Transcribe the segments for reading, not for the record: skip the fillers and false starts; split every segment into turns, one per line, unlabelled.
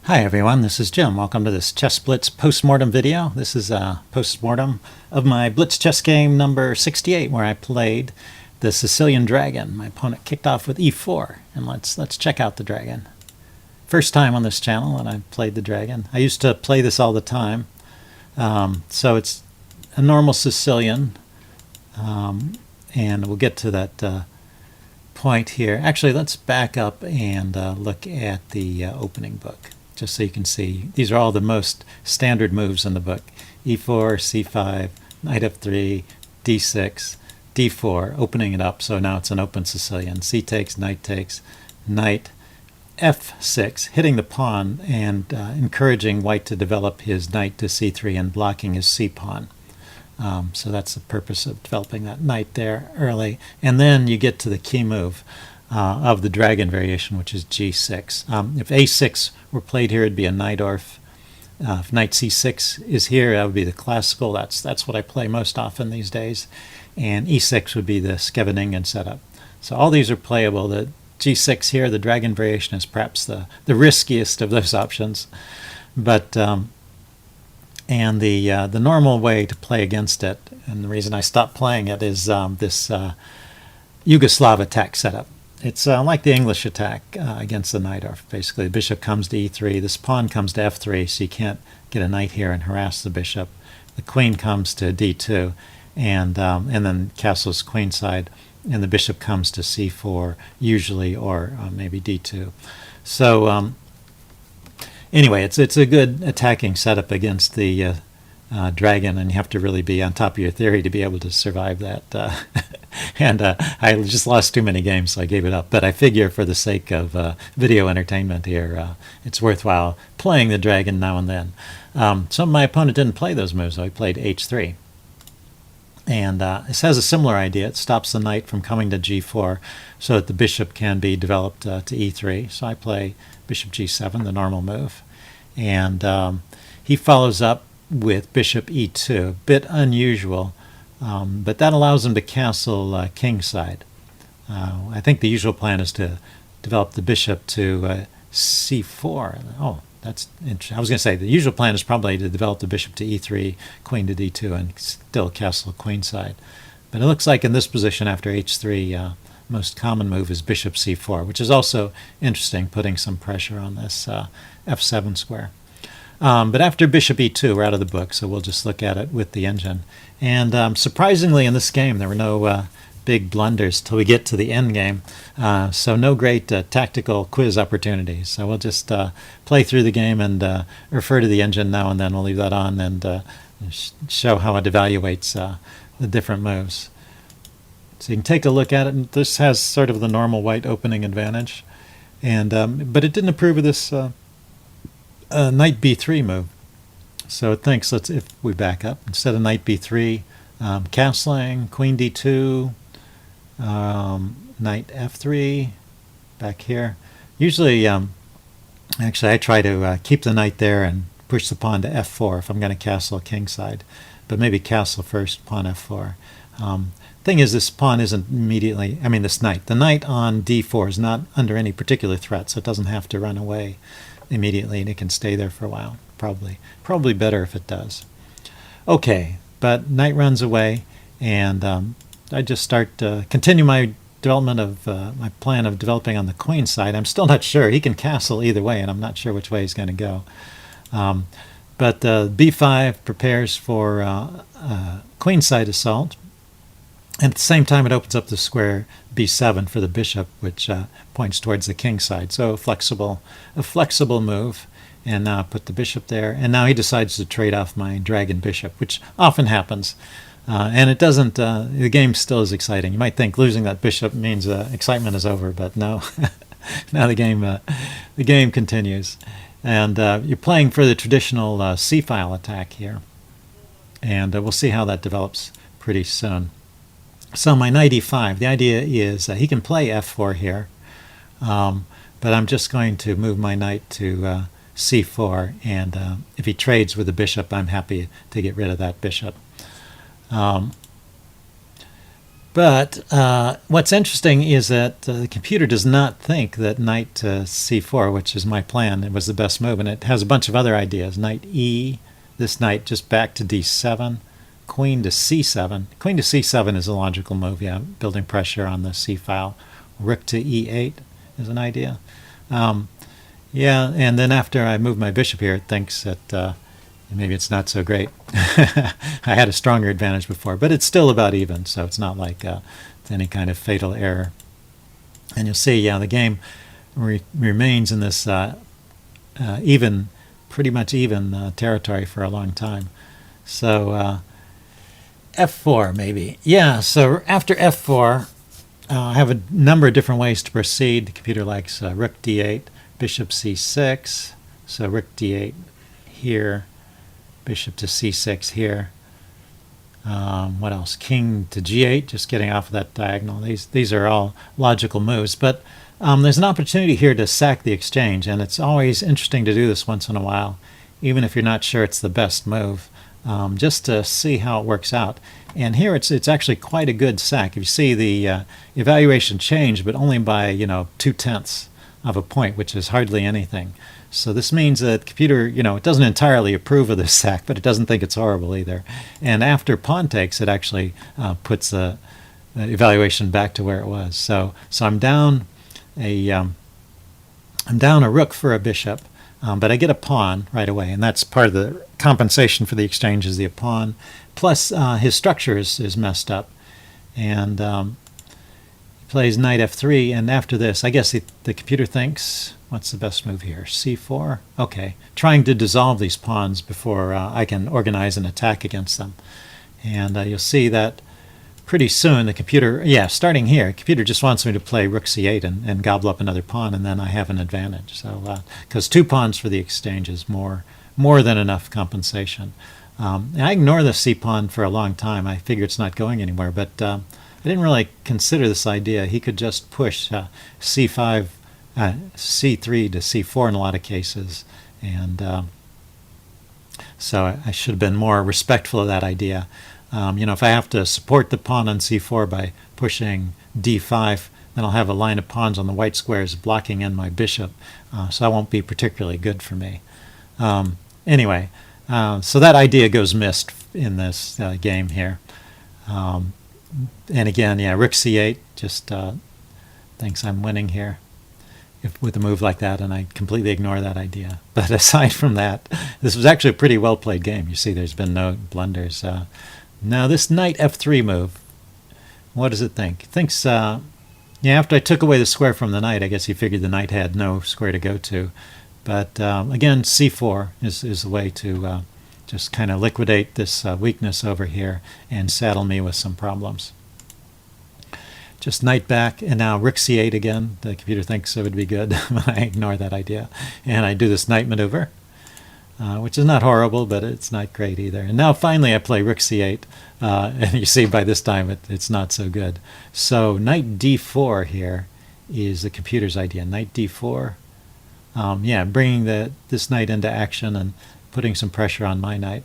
Hi everyone, this is Jim. Welcome to this Chess Blitz postmortem video. This is a postmortem of my Blitz chess game number 68 where I played the Sicilian dragon. My opponent kicked off with e4, and let's check out the dragon. First time on this channel and I played the dragon. I used to play this all the time. So it's a normal Sicilian, and we'll get to that point here. Actually, let's back up and look at the opening book, just so you can see. These are all the most standard moves in the book. e4, c5, knight f3, d6, d4, opening it up, so now it's an open Sicilian. c takes, knight f6, hitting the pawn and encouraging white to develop his knight to c3 and blocking his c-pawn. So that's the purpose of developing that knight there early. And then you get to the key move of the dragon variation, which is g6. If a6 were played here, it'd be a knight-orf. If knight c6 is here, that would be the classical. That's what I play most often these days. And e6 would be the Scheveningen setup. So all these are playable. The g6 here, the dragon variation, is perhaps the riskiest of those options. But and the normal way to play against it, and the reason I stopped playing it, is this Yugoslav attack setup. It's like the English attack against the knight-orf. Basically, the bishop comes to e3, this pawn comes to f3, so you can't get a knight here and harass the bishop. The queen comes to d2, and then castles queenside, and the bishop comes to c4 usually, or maybe d2. So anyway, it's a good attacking setup against the dragon, and you have to really be on top of your theory to be able to survive that. And I just lost too many games, so I gave it up. But I figure for the sake of video entertainment here, it's worthwhile playing the dragon now and then. So my opponent didn't play those moves, so he played h3. And this has a similar idea. It stops the knight from coming to g4 so that the bishop can be developed to e3. So I play bishop g7, the normal move. And he follows up with bishop e2, a bit unusual, but that allows him to castle kingside. I think the usual plan is to develop the bishop to c4. Oh, that's interesting. I was going to say the usual plan is probably to develop the bishop to e3, queen to d2, and still castle queenside. But it looks like in this position after h3, most common move is bishop c4, which is also interesting, putting some pressure on this f7 square. But after bishop e2, we're out of the book, so we'll just look at it with the engine. And surprisingly, in this game, there were no big blunders till we get to the endgame, so no great tactical quiz opportunities. So we'll just play through the game and refer to the engine now and then. We'll leave that on and show how it evaluates the different moves. So you can take a look at it, and this has sort of the normal white opening advantage, and but it didn't approve of this knight b3 move. So it thinks, if we back up, instead of knight b3, castling, queen d2, knight f3, back here. Usually, actually I try to keep the knight there and push the pawn to f4 if I'm going to castle kingside, but maybe castle first, pawn f4. Thing is, this pawn isn't immediately, this knight. The knight on d4 is not under any particular threat, so it doesn't have to run away immediately, and it can stay there for a while. Probably better if it does. Okay, but knight runs away, and I just start continue my development of my plan of developing on the queen side. I'm still not sure. He can castle either way, and I'm not sure which way he's going to go. But b5 prepares for queenside assault. And at the same time, it opens up the square b7 for the bishop, which points towards the king side. So a flexible move. And now I put the bishop there. And now he decides to trade off my dragon bishop, which often happens. And it doesn't, the game still is exciting. You might think losing that bishop means excitement is over, but no. Now the game continues. And you're playing for the traditional c-file attack here. And we'll see how that develops pretty soon. So my knight e5, the idea is he can play f4 here, but I'm just going to move my knight to c4, and if he trades with the bishop, I'm happy to get rid of that bishop. But what's interesting is that the computer does not think that knight to c4, which is my plan, it was the best move, and it has a bunch of other ideas. Knight e, this knight just back to d7, queen to c7. Queen to c7 is a logical move, yeah, building pressure on the c file. Rook to e8 is an idea. Yeah, and then after I move my bishop here, it thinks that maybe it's not so great. I had a stronger advantage before, but it's still about even, so it's not like any kind of fatal error. And you'll see, yeah, the game remains in this even, pretty much even territory for a long time. So f4 maybe. Yeah, so after f4, I have a number of different ways to proceed. The computer likes rook d8, bishop c6, so rook d8 here, bishop to c6 here. What else? King to g8, just getting off of that diagonal. These are all logical moves, but there's an opportunity here to sack the exchange, and it's always interesting to do this once in a while, even if you're not sure it's the best move, just to see how it works out. And here it's actually quite a good sack. If you see the evaluation change, but only by 2/10 of a point, which is hardly anything. So this means that the computer, it doesn't entirely approve of this sack, but it doesn't think it's horrible either. And after pawn takes, it actually puts the evaluation back to where it was. So I'm down a rook for a bishop, but I get a pawn right away, and that's part of the compensation for the exchange is the pawn. Plus, his structure is messed up, and he plays knight f3. And after this, I guess the computer thinks, what's the best move here? c4? Okay. Trying to dissolve these pawns before I can organize an attack against them. And you'll see that pretty soon the computer, starting here, the computer just wants me to play rook c8 and gobble up another pawn, and then I have an advantage. So, because 2 pawns for the exchange is more than enough compensation. And I ignore the c pawn for a long time. I figure it's not going anywhere, but I didn't really consider this idea. He could just push c5, c3 to c4 in a lot of cases, and so I should have been more respectful of that idea. If I have to support the pawn on c4 by pushing d5, then I'll have a line of pawns on the white squares blocking in my bishop, so that won't be particularly good for me. Anyway, so that idea goes missed in this game here. And again, rook c8 just thinks I'm winning here with a move like that, and I completely ignore that idea. But aside from that, this was actually a pretty well played game. You see there's been no blunders. Now this knight f3 move, what does it think? It thinks, after I took away the square from the knight, I guess he figured the knight had no square to go to. But again, c4 is the way to just kind of liquidate this weakness over here and saddle me with some problems. Just knight back, and now rook c8 again. The computer thinks it would be good, but I ignore that idea. And I do this knight maneuver, which is not horrible, but it's not great either. And now finally I play rook c8, and you see by this time it's not so good. So knight d4 here is the computer's idea. Knight d4, bringing this knight into action and putting some pressure on my knight.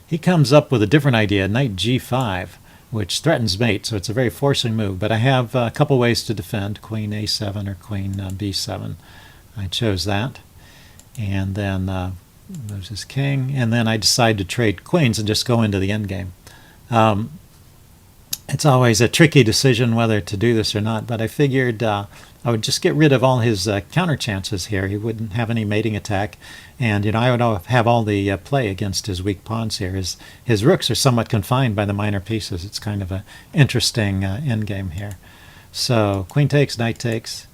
He comes up with a different idea, knight g5, which threatens mate, so it's a very forcing move. But I have a couple ways to defend, queen a7 or queen b7. I chose that. And then there's his king, and then I decide to trade queens and just go into the endgame. It's always a tricky decision whether to do this or not, but I figured I would just get rid of all his counter chances here. He wouldn't have any mating attack, and I would have all the play against his weak pawns here. His rooks are somewhat confined by the minor pieces. It's kind of an interesting endgame here. So queen takes, knight takes,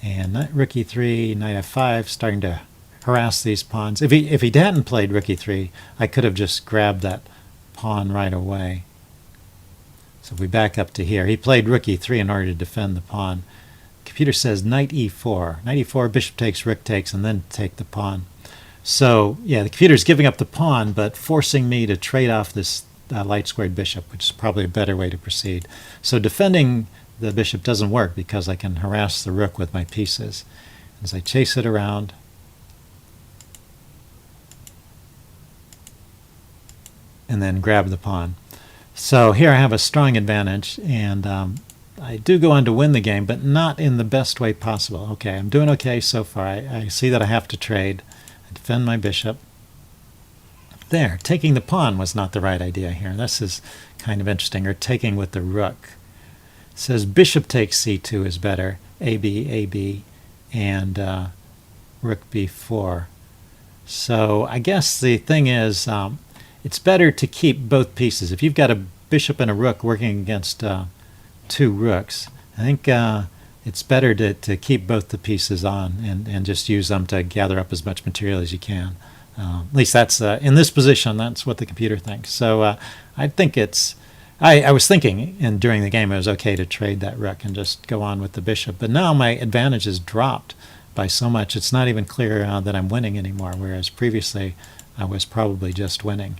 and rook e3, knight f5, starting to harass these pawns. If he hadn't played rook e3, I could have just grabbed that pawn right away. So if we back up to here, he played rook e3 in order to defend the pawn. Computer says knight e4. Knight e4, bishop takes, rook takes, and then take the pawn. So the computer's giving up the pawn, but forcing me to trade off this light squared bishop, which is probably a better way to proceed. So defending the bishop doesn't work because I can harass the rook with my pieces. As I chase it around, and then grab the pawn. So here I have a strong advantage, and I do go on to win the game, but not in the best way possible. Okay, I'm doing okay so far. I see that I have to trade. I defend my bishop. There, taking the pawn was not the right idea here. This is kind of interesting, or taking with the rook. It says bishop takes c2 is better, AB, and rook b4. So I guess the thing is, it's better to keep both pieces. If you've got a bishop and a rook working against two rooks, I think it's better to keep both the pieces on and just use them to gather up as much material as you can. At least that's in this position, that's what the computer thinks. So I think it's, I was thinking during the game it was okay to trade that rook and just go on with the bishop, but now my advantage is dropped by so much it's not even clear that I'm winning anymore, whereas previously I was probably just winning.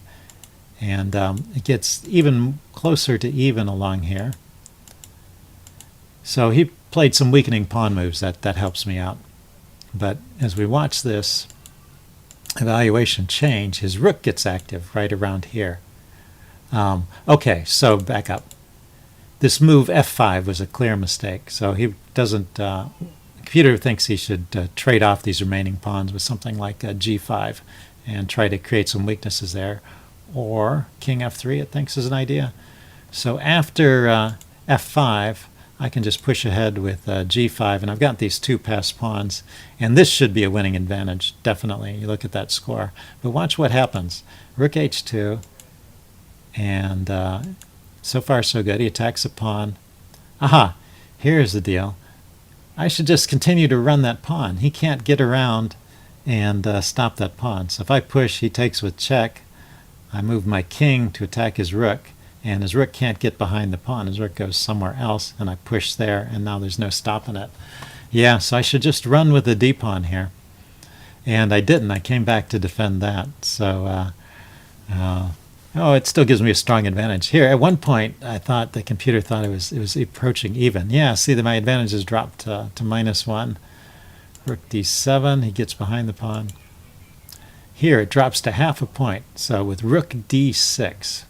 And it gets even closer to even along here. So he played some weakening pawn moves. That helps me out. But as we watch this evaluation change, his rook gets active right around here. Okay, so back up. This move f5 was a clear mistake. So he doesn't... the computer thinks he should trade off these remaining pawns with something like g5 and try to create some weaknesses there. Or king f3 it thinks is an idea. So after f5 I can just push ahead with g5, and I've got these two passed pawns, and this should be a winning advantage, definitely. You look at that score. But watch what happens. Rook h2, and so far so good. He attacks a pawn. Aha! Here's the deal. I should just continue to run that pawn. He can't get around and stop that pawn. So if I push, he takes with check. I move my king to attack his rook, and his rook can't get behind the pawn. His rook goes somewhere else, and I push there, and now there's no stopping it. Yeah, so I should just run with the d-pawn here. And I didn't. I came back to defend that. So, oh, it still gives me a strong advantage. Here, at one point, I thought the computer thought it was approaching even. Yeah, see that my advantage has dropped to -1. Rook d7, he gets behind the pawn. Here it drops to half a point. So with rook d6,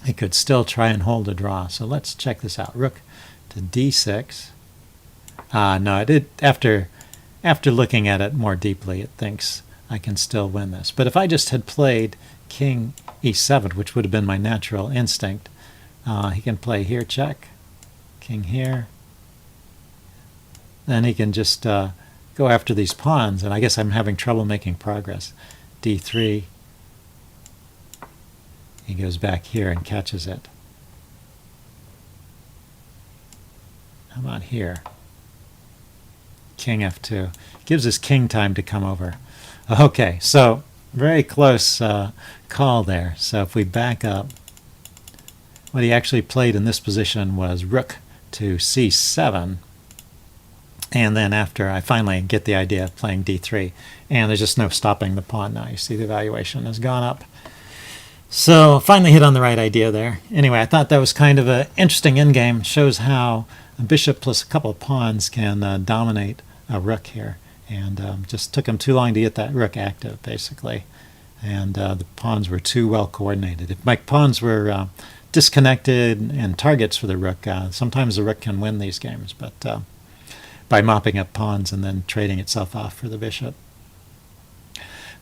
he could still try and hold a draw. So let's check this out. Rook to d6. No, after looking at it more deeply, it thinks I can still win this. But if I just had played king e7, which would have been my natural instinct, he can play here, check, king here. Then he can just go after these pawns, and I guess I'm having trouble making progress. d3, he goes back here and catches it. How about here? King f2. Gives his king time to come over. Okay, so very close call there. So if we back up, what he actually played in this position was rook to c7. And then after I finally get the idea of playing d3, and there's just no stopping the pawn now. You see the evaluation has gone up. So finally hit on the right idea there. Anyway, I thought that was kind of an interesting endgame. Shows how a bishop plus a couple of pawns can dominate a rook here. And just took him too long to get that rook active, basically. And the pawns were too well coordinated. If my pawns were disconnected and targets for the rook, sometimes the rook can win these games. But by mopping up pawns and then trading itself off for the bishop.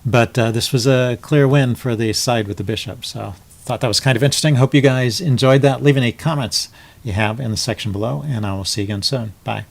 But this was a clear win for the side with the bishop, so thought that was kind of interesting. Hope you guys enjoyed that. Leave any comments you have in the section below, and I will see you again soon. Bye.